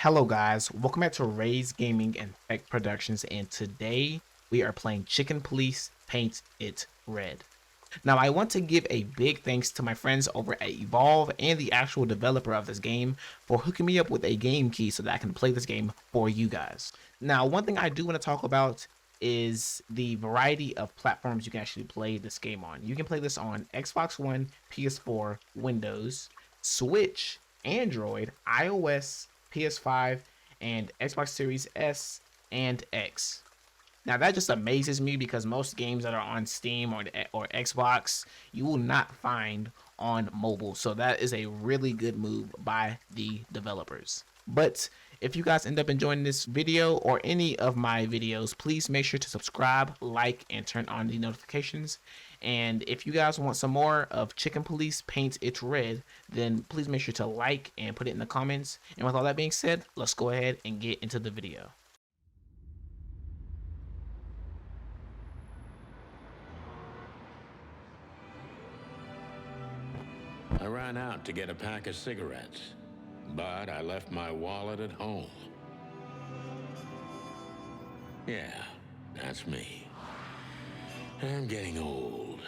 Hello guys, welcome back to Ray's Gaming and Tech Productions, and today we are playing Chicken Police Paint It Red. Now I want to give a big thanks to my friends over at Evolve and the actual developer of this game for hooking me up with a game key so that I can play this game for you guys. Now one thing I do want to talk about is the variety of platforms you can actually play this game on. You can play this on Xbox One, PS4, Windows, Switch, Android, iOS, PS5, and Xbox Series S and X. Now that just amazes me because most games that are on Steam or Xbox, you will not find on mobile. So that is a really good move by the developers. But if you guys end up enjoying this video or any of my videos, please make sure to subscribe, like, and turn on the notifications. And if you guys want some more of Chicken Police Paint It Red, then please make sure to like and put it in the comments. And with all that being said, let's go ahead and get into the video. I ran out to get a pack of cigarettes, but I left my wallet at home. Yeah, that's me. I'm getting old.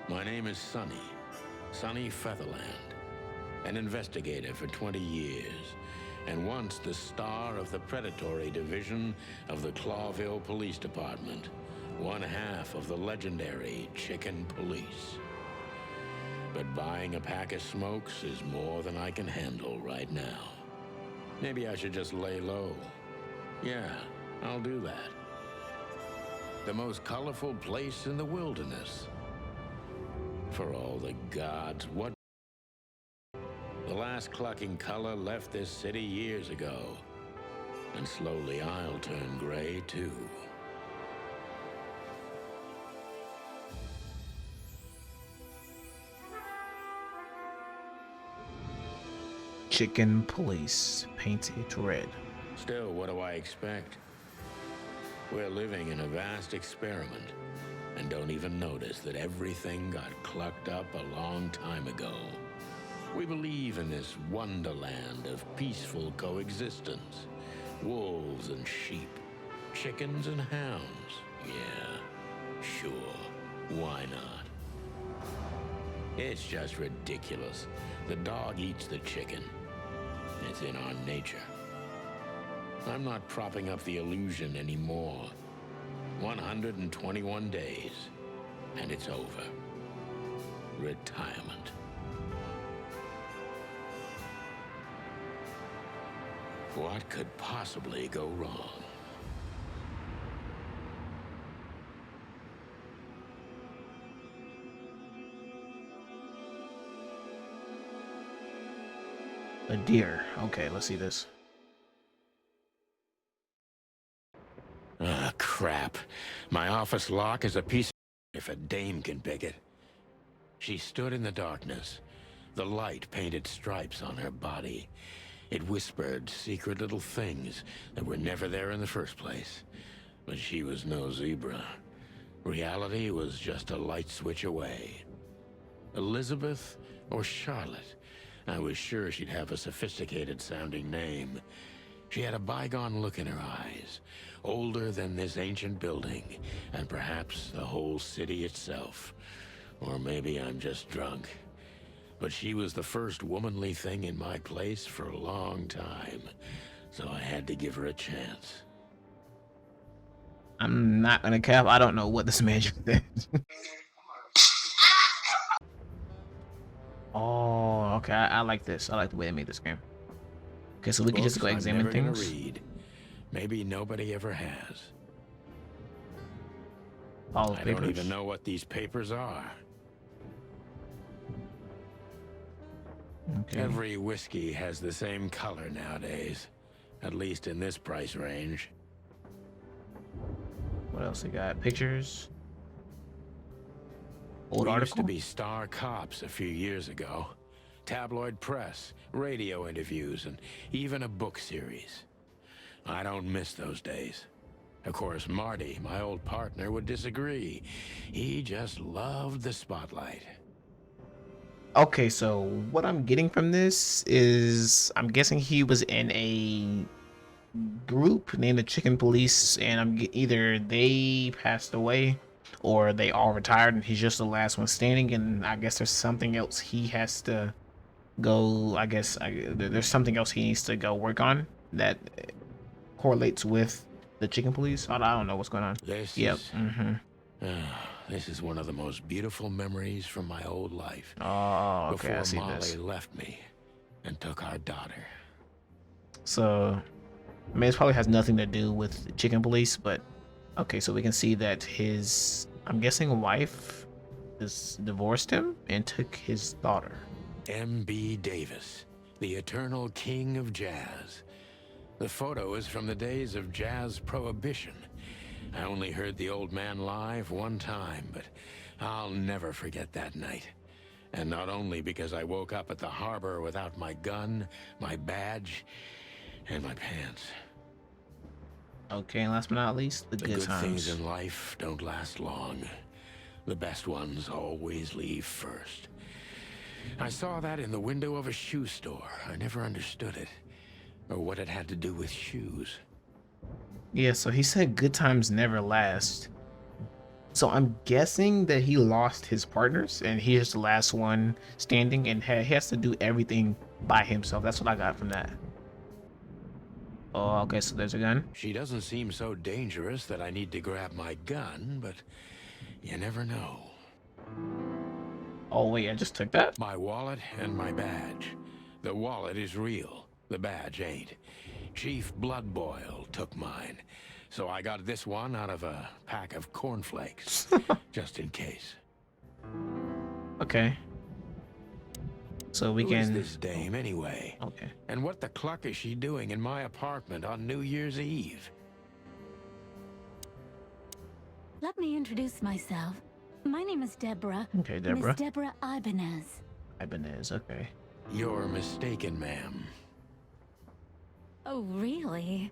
My name is Sonny Featherland, an investigator for 20 years, and once the star of the predatory division of the Clawville Police Department, one half of the legendary Chicken Police. But buying a pack of smokes is more than I can handle right now. Maybe I should just lay low. Yeah, I'll do that. The most colorful place in the wilderness. For all the gods, what? The last clucking color left this city years ago. And slowly I'll turn gray too. Chicken Police Paint It Red. Still, what do I expect? We're living in a vast experiment and don't even notice that everything got clucked up a long time ago. We believe in this wonderland of peaceful coexistence. Wolves and sheep, chickens and hounds. Yeah, sure, why not? It's just ridiculous. The dog eats the chicken. It's in our nature. I'm not propping up the illusion anymore. 121 days, and it's over. Retirement. What could possibly go wrong? A deer. Okay, let's see this. Ah, crap. My office lock is a piece of... if a dame can pick it. She stood in the darkness. The light painted stripes on her body. It whispered secret little things that were never there in the first place. But she was no zebra. Reality was just a light switch away. Elizabeth or Charlotte? I was sure she'd have a sophisticated-sounding name. She had a bygone look in her eyes, older than this ancient building, and perhaps the whole city itself. Or maybe I'm just drunk. But she was the first womanly thing in my place for a long time, so I had to give her a chance. I'm not gonna cap. I don't know what this magic did. Oh, okay. I like this. I like the way they made this game. Okay, so we can just go examine things. Read. Maybe nobody ever has. All I don't even know what these papers are. Okay. Every whiskey has the same color nowadays, at least in this price range. What else we got? Pictures. Old We article. used to be star cops a few years ago. Tabloid press, radio interviews, and even a book series. I don't miss those days. Of course, Marty, my old partner, would disagree. He just loved the spotlight. Okay, so what I'm getting from this is I'm guessing he was in a group named the Chicken Police, and either they passed away or they all retired, and he's just the last one standing. And I guess there's something else he has to go. There's something else he needs to go work on that correlates with the Chicken Police. I don't know what's going on. This Yep. is this is one of the most beautiful memories from my old life. Oh, okay. I Before see Molly this. left me and took our daughter. So, I mean, this probably has nothing to do with the Chicken Police, but okay. So we can see that I'm guessing, wife is divorced him and took his daughter. M.B. Davis, the eternal king of jazz. The photo is from the days of jazz prohibition. I only heard the old man live one time, but I'll never forget that night. And not only because I woke up at the harbor without my gun, my badge, and my pants. Okay, and last but not least, the good times. Things in life don't last long. The best ones always leave first. I saw that in the window of a shoe store. I never understood it, or what it had to do with shoes. Yeah, so he said good times never last. So I'm guessing that he lost his partners and he is the last one standing, and he has to do everything by himself. That's what I got from that. Oh, okay, so there's a gun. She doesn't seem so dangerous that I need to grab my gun, but you never know. Oh wait, I just took that? My wallet and my badge. The wallet is real, the badge ain't. Chief Bloodboil took mine, so I got this one out of a pack of cornflakes, just in case. Okay. So we Who is can... this dame anyway? Okay. And what the cluck is she doing in my apartment on New Year's Eve? Let me introduce myself. My name is Deborah. Okay, Deborah. Miss Deborah Ibanez. Ibanez, okay. You're mistaken, ma'am. Oh, really?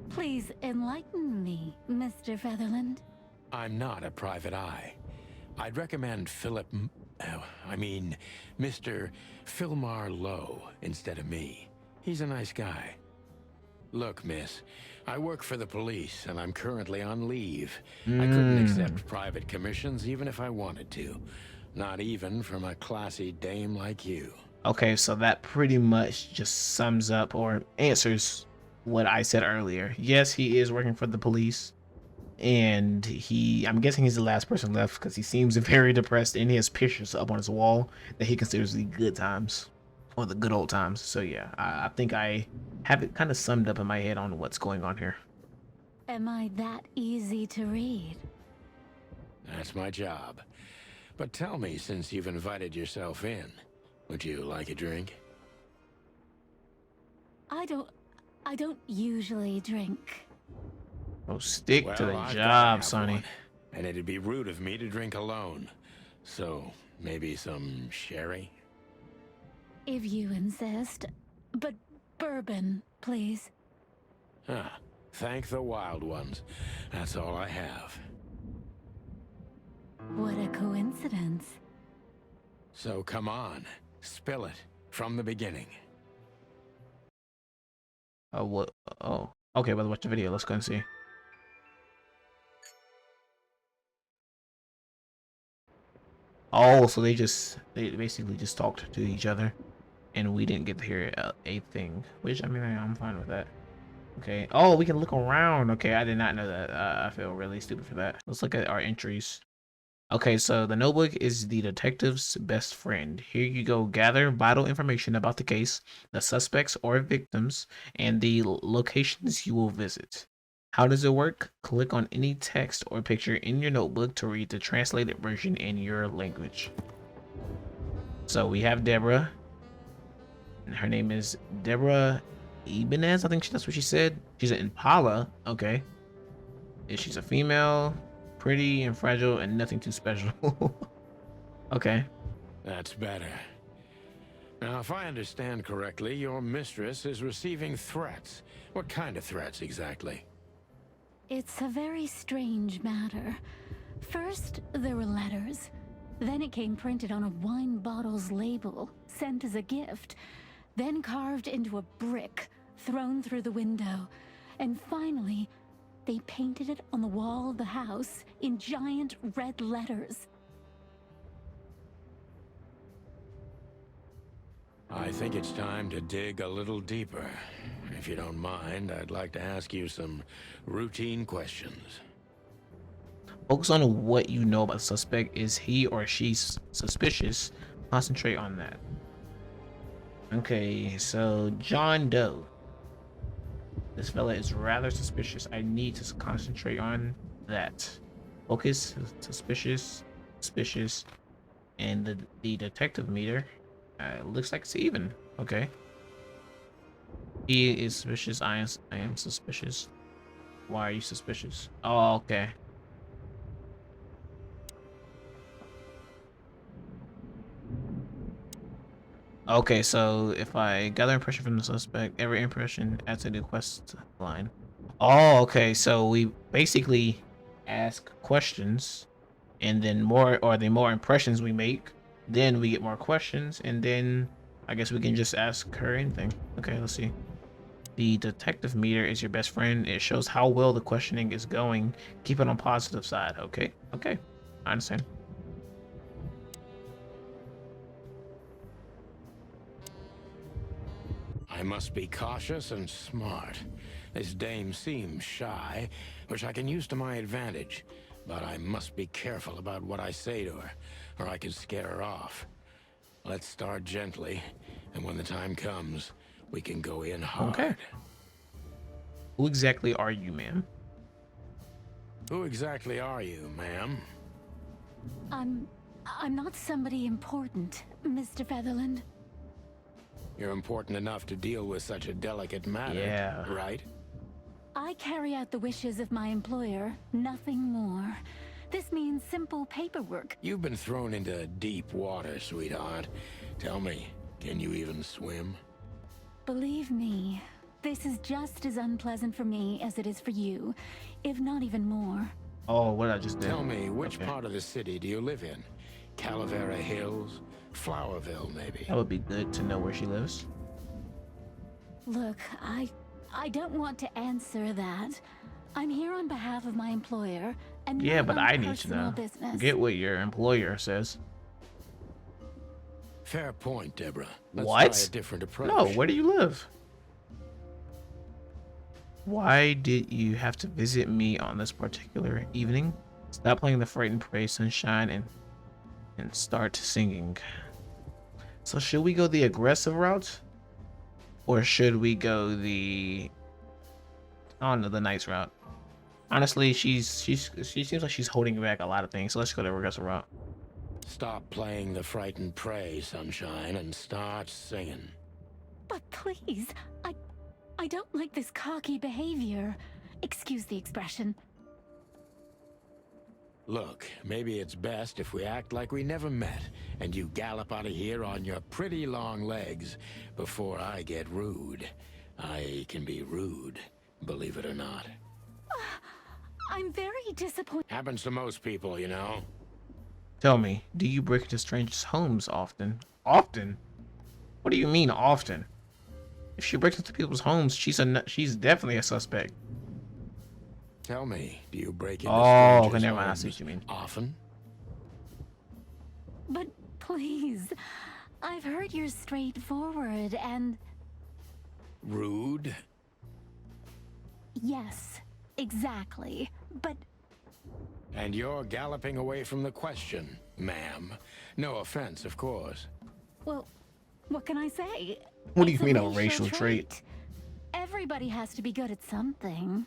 Please enlighten me, Mr. Featherland. I'm not a private eye. I'd recommend Mr. Philmar Lowe instead of me. He's a nice guy. Look, miss, I work for the police, and I'm currently on leave. I couldn't accept private commissions even if I wanted to. Not even from a classy dame like you. Okay, so that pretty much just sums up or answers what I said earlier. Yes, he is working for the police, and I'm guessing he's the last person left because he seems very depressed, and he has pictures up on his wall that he considers the good times or the good old times. So yeah, I think I have it kind of summed up in my head on what's going on here. Am I that easy to read? That's my job. But tell me, since you've invited yourself in, would you like a drink? I don't usually drink. Oh, stick to the I've gotta job, have Sonny. one, and it'd be rude of me to drink alone. So, maybe some sherry? If you insist. But bourbon, please. Ah, thank the wild ones. That's all I have. What a coincidence. So come on, spill it from the beginning. Oh, what? Oh, okay. Let's watch the video. Let's go and see. Oh, so they basically just talked to each other, and we didn't get to hear a thing. Which, I mean, I'm fine with that. Okay. Oh, we can look around. Okay, I did not know that. I feel really stupid for that. Let's look at our entries. Okay, so the notebook is the detective's best friend. Here you go. Gather vital information about the case, the suspects or victims, and the locations you will visit. How does it work? Click on any text or picture in your notebook to read the translated version in your language. So we have Deborah. And her name is Deborah Ibanez. I think that's what she said. She's an Impala. Okay. She's a female. Pretty and fragile and nothing too special. Okay. That's better. Now, if I understand correctly, your mistress is receiving threats. What kind of threats exactly? It's a very strange matter. First, there were letters. Then it came printed on a wine bottle's label, sent as a gift, then carved into a brick, thrown through the window, and finally, they painted it on the wall of the house in giant red letters. I think it's time to dig a little deeper. If you don't mind, I'd like to ask you some routine questions. Focus on what you know about the suspect. Is he or she suspicious? Concentrate on that. Okay, so John Doe. This fella is rather suspicious. I need to concentrate on that. Focus, suspicious, suspicious, and the detective meter looks like it's even. Okay. He is suspicious. I am suspicious. Why are you suspicious? Oh, okay. Okay, so if I gather impression from the suspect, every impression adds a new quest line. Oh, okay, so we basically ask questions, and then the more impressions we make, then we get more questions, and then I guess we can just ask her anything. Okay, let's see. The detective meter is your best friend. It shows how well the questioning is going. Keep it on positive side. Okay, okay, I understand. I must be cautious and smart. This dame seems shy, which I can use to my advantage. But I must be careful about what I say to her, or I could scare her off. Let's start gently, and when the time comes, we can go in hard. Okay. Who exactly are you, ma'am? Who exactly are you, ma'am? I'm not somebody important, Mr. Featherland. You're important enough to deal with such a delicate matter, Yeah. right? I carry out the wishes of my employer, nothing more. This means simple paperwork. You've been thrown into deep water, sweetheart. Tell me, can you even swim? Believe me, this is just as unpleasant for me as it is for you, if not even more. Oh, what I just did. Tell me, which Okay. part of the city do you live in? Calavera Hills? Flowerville, maybe? That would be good to know where she lives. Look, I don't want to answer that. I'm here on behalf of my employer, and Yeah, not but on I need to personal know. business. Get what your employer says. Fair point, Deborah. Let's What? try a different approach. No, where do you live? Why did you have to visit me on this particular evening? Stop playing the Fright and Pray Sunshine and start singing. So should we go the aggressive route? Or should we go the the nice route? Honestly, she seems like she's holding back a lot of things. So let's go the aggressive route. Stop playing the Fright and Pray, Sunshine, and start singing. But please, I don't like this cocky behavior. Excuse the expression. Look, maybe it's best if we act like we never met, and you gallop out of here on your pretty long legs before I get rude. I can be rude, believe it or not. I'm very disappointed. Happens to most people, you know. Tell me, do you break into strangers' homes often? Often? What do you mean often? If she breaks into people's homes, she's definitely a suspect. Tell me, do you break into Oh, okay, strangers' never mind. I homes see what you mean. often? But please, I've heard you're straightforward and... Rude? Yes, exactly. But And you're galloping away from the question, ma'am. No offense, of course. well, what can I say? What do you It's mean a racial trait? Everybody has to be good at something.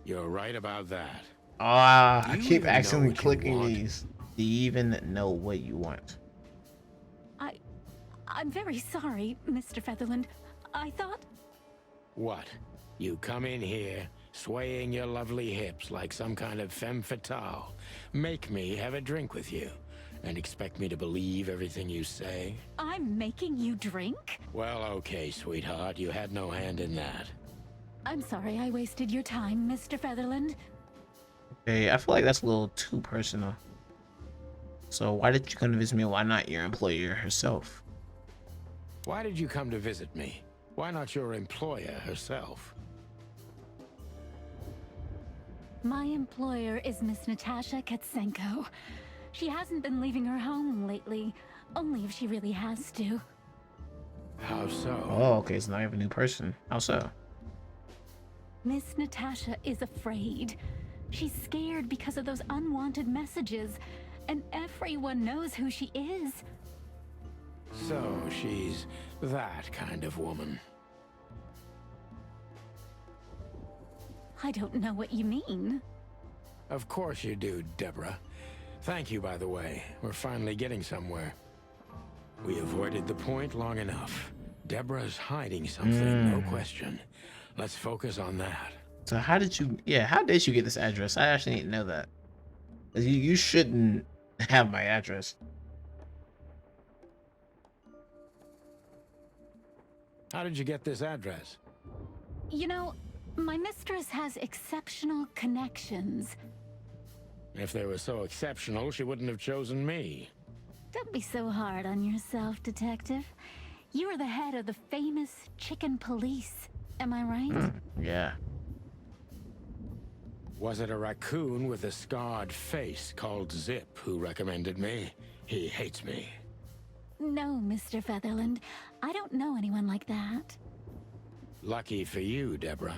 You're right about that. Ah, Do I you keep even know accidentally what you clicking want? these. Do you even know what you want? I'm very sorry, Mr. Featherland. I thought... What? You come in here, swaying your lovely hips like some kind of femme fatale, make me have a drink with you, and expect me to believe everything you say? I'm making you drink? Well, okay, sweetheart, you had no hand in that. I'm sorry I wasted your time, Mr. Featherland. Okay, I feel like that's a little too personal. So why did you come to visit me? Why not your employer herself? Why did you come to visit me? Why not your employer herself? My employer is Miss Natasha Katsenko. She hasn't been leaving her home lately, only if she really has to. How so? Oh, okay, so now you have a new person. How so? Miss Natasha is afraid. She's scared because of those unwanted messages, and everyone knows who she is. So she's that kind of woman. I don't know what you mean. Of course you do, Deborah. Thank you, by the way. We're finally getting somewhere. We avoided the point long enough. Deborah's hiding something, no question. Let's focus on that. So how did you get this address? I actually need to know that. 'Cause you shouldn't have my address. How did you get this address? You know, my mistress has exceptional connections. If they were so exceptional, she wouldn't have chosen me. Don't be so hard on yourself, Detective. You are the head of the famous chicken police. Am I right? Yeah. Was it a raccoon with a scarred face called Zip who recommended me? He hates me. No, Mr. Featherland. I don't know anyone like that. Lucky for you, Deborah.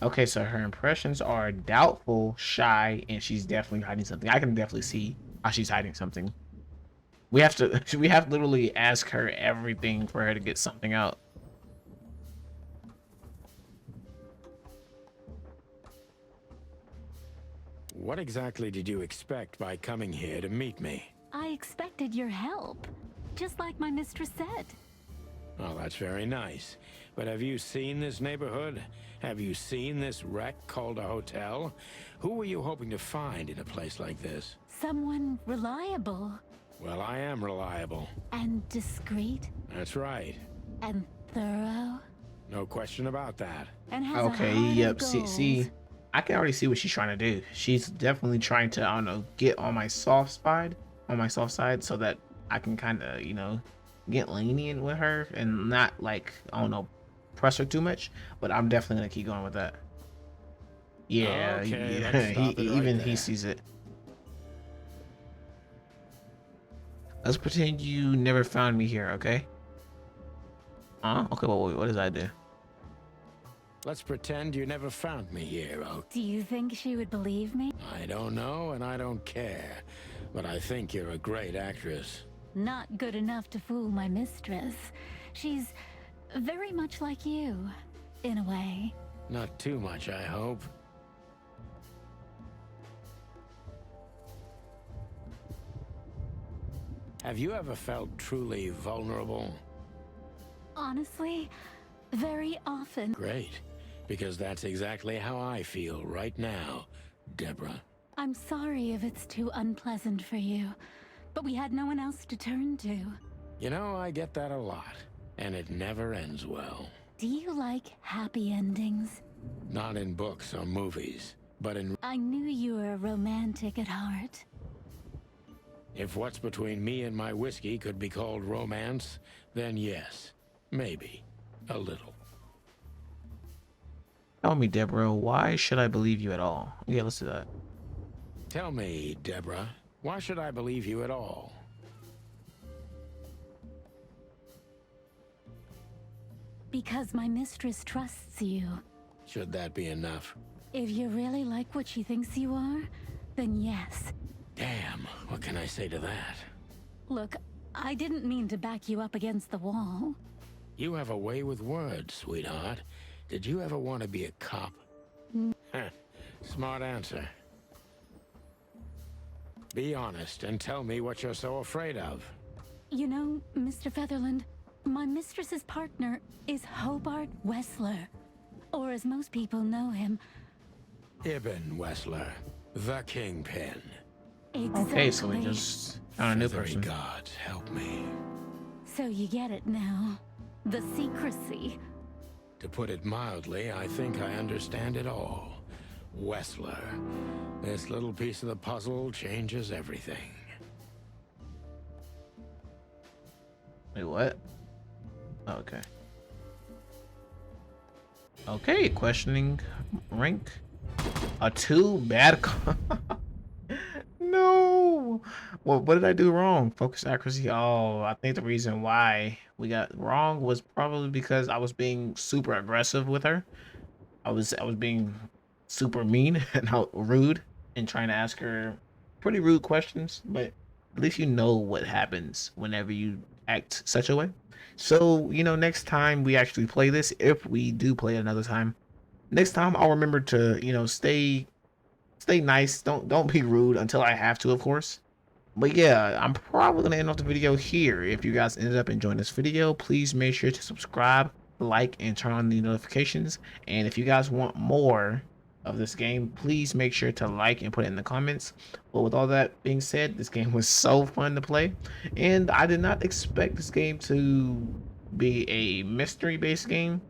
Okay, so her impressions are doubtful, shy, and she's definitely hiding something. I can definitely see how she's hiding something. We have to literally ask her everything for her to get something out. What exactly did you expect by coming here to meet me? I expected your help, just like my mistress said. Oh, that's very nice. But have you seen this neighborhood? Have you seen this wreck called a hotel? Who were you hoping to find in a place like this? Someone reliable. Well, I am reliable. And discreet. That's right. And thorough. No question about that. And has Okay, a heart yep. of See, gold. I can already see what she's trying to do. She's definitely trying to, I don't know, get on my soft side, so that I can kind of, get lenient with her and not like, I don't know, press her too much. But I'm definitely gonna keep going with that. Yeah, Okay, yeah. let's stop it right Even there. he sees it. Let's pretend you never found me here, okay? Okay, well, what does that do? Let's pretend you never found me here, okay? Do you think she would believe me? I don't know and I don't care. But I think you're a great actress. Not good enough to fool my mistress. She's very much like you, in a way. Not too much, I hope. Have you ever felt truly vulnerable? Honestly, very often. Great, because that's exactly how I feel right now, Deborah. I'm sorry if it's too unpleasant for you, but we had no one else to turn to. You know, I get that a lot, and it never ends well. Do you like happy endings? Not in books or movies, but in... I knew you were a romantic at heart. If what's between me and my whiskey could be called romance, then yes, maybe, a little. Tell me, Deborah, why should I believe you at all? Yeah, let's do that. Tell me, Deborah, why should I believe you at all? Because my mistress trusts you. Should that be enough? If you really like what she thinks you are, then yes. Damn, what can I say to that? Look, I didn't mean to back you up against the wall. You have a way with words, sweetheart. Did you ever want to be a cop? Heh, smart answer. Be honest and tell me what you're so afraid of. You know, Mr. Featherland, my mistress's partner is Hobart Wessler. Or as most people know him, Ibn Wessler, the Kingpin. exactly. Okay, so we just found a new Feathery person. gods, help me. So you get it now. The secrecy. To put it mildly, I think I understand it all. Wessler. This little piece of the puzzle changes everything. Wait, what? Oh, okay. Okay, questioning rank. A 2 bad. No. Well, what did I do wrong? Focus accuracy. Oh, I think the reason why we got wrong was probably because I was being super aggressive with her. I was being super mean and rude and trying to ask her pretty rude questions, but at least you know what happens whenever you act such a way. So, next time we actually play this, if we do play another time, next time I'll remember to, stay nice. Don't be rude until I have to, of course. But yeah, I'm probably gonna end off the video here. If you guys ended up enjoying this video, please make sure to subscribe, like, and turn on the notifications. And if you guys want more of this game, please make sure to like and put it in the comments. But with all that being said, this game was so fun to play, and I did not expect this game to be a mystery based game,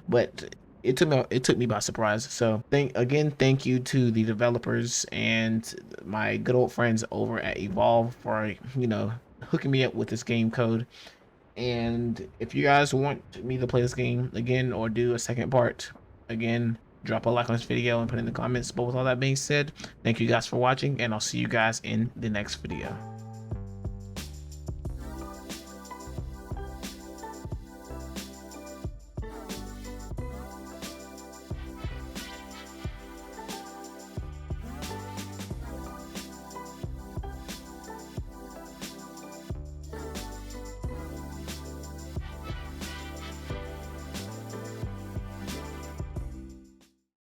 but it took me by surprise. So thank you to the developers and my good old friends over at Evolve for hooking me up with this game code. And if you guys want me to play this game again or do a second part, again, drop a like on this video and put in the comments. But with all that being said, thank you guys for watching, and I'll see you guys in the next video.